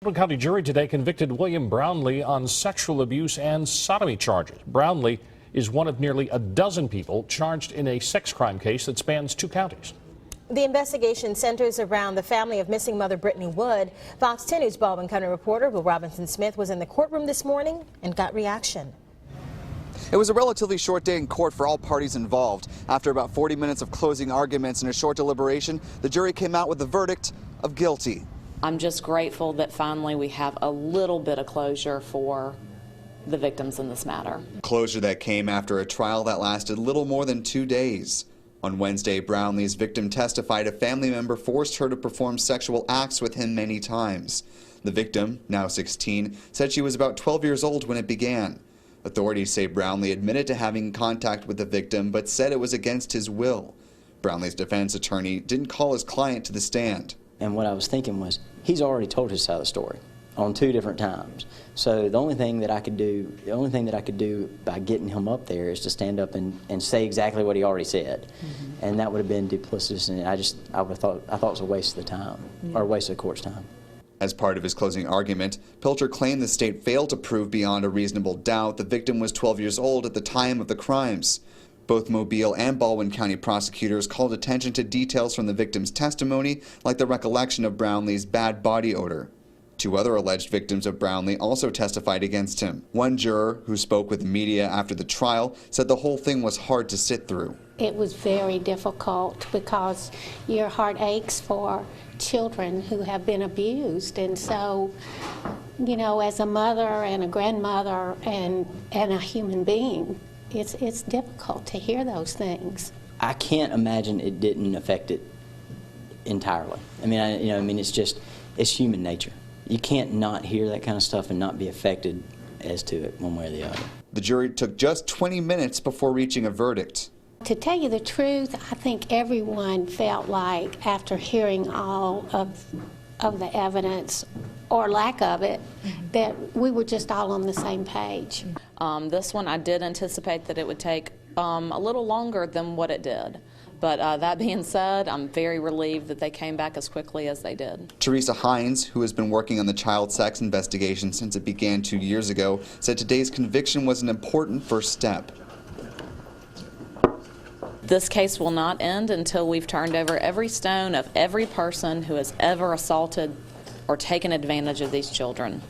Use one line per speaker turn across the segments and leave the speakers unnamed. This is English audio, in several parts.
Baldwin County jury today convicted William Brownlee on sexual abuse and sodomy charges. Brownlee is one of nearly a dozen people charged in a sex crime case that spans 2 counties.
The investigation centers around the family of missing mother Brittany Wood. Fox 10 News Baldwin County reporter Will Robinson-Smith was in the courtroom this morning and got reaction.
It was a relatively short day in court for all parties involved. After about 40 minutes of closing arguments and a short deliberation, the jury came out with the verdict of guilty.
I'm just grateful that finally we have a little bit of closure for the victims in this matter.
Closure that came after a trial that lasted little more than 2 days. On Wednesday, Brownlee's victim testified a family member forced her to perform sexual acts with him many times. The victim, now 16, said she was about 12 years old when it began. Authorities say Brownlee admitted to having contact with the victim but said it was against his will. Brownlee's defense attorney didn't call his client to the stand.
And what I was thinking was, he's already told his side of the story on 2 different times. So the only thing that I could do by getting him up there is to stand up and say exactly what he already said. And that would have been duplicitous, and I thought it was a waste of the time, or a waste of the court's time.
As part of his closing argument, Pilcher claimed the state failed to prove beyond a reasonable doubt the victim was 12 years old at the time of the crimes. Both Mobile and Baldwin County prosecutors called attention to details from the victim's testimony, like the recollection of Brownlee's bad body odor. 2 other alleged victims of Brownlee also testified against him. One juror, who spoke with the media after the trial, said the whole thing was hard to sit through.
It was very difficult because your heart aches for children who have been abused. And so, you know, as a mother and a grandmother and a human being, it's difficult to hear those things.
I can't imagine it didn't affect it entirely. I mean, it's human nature. You can't not hear that kind of stuff and not be affected as to it one way or the other.
The jury took just 20 minutes before reaching a verdict.
To tell you the truth, I think everyone felt like, after hearing all of the evidence, or lack of it, that we were just all on the same page.
This one, I did anticipate that it would take a little longer than what it did. But that being said, I'm very relieved that they came back as quickly as they did.
Teresa Hines, who has been working on the child sex investigation since it began 2 years ago, said today's conviction was an important first step.
This case will not end until we've turned over every stone of every person who has ever assaulted or taken advantage of these children.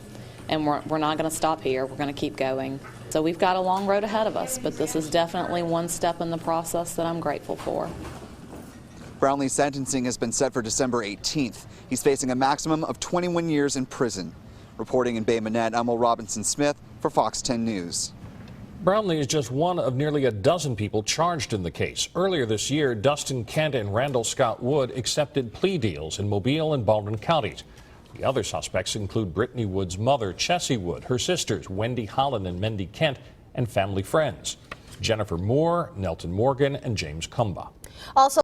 And we're not going to stop here. We're going to keep going. So we've got a long road ahead of us, but this is definitely one step in the process that I'm grateful for.
Brownlee's sentencing has been set for December 18th. He's facing a maximum of 21 years in prison. Reporting in Bay Minette, I'm Will Robinson-Smith for Fox 10 News.
Brownlee is just one of nearly a dozen people charged in the case. Earlier this year, Dustin Kent and Randall Scott Wood accepted plea deals in Mobile and Baldwin counties. The other suspects include Brittany Wood's mother, Chessie Wood, her sisters, Wendy Holland and Mendy Kent, and family friends, Jennifer Moore, Nelton Morgan, and James Cumba.
Also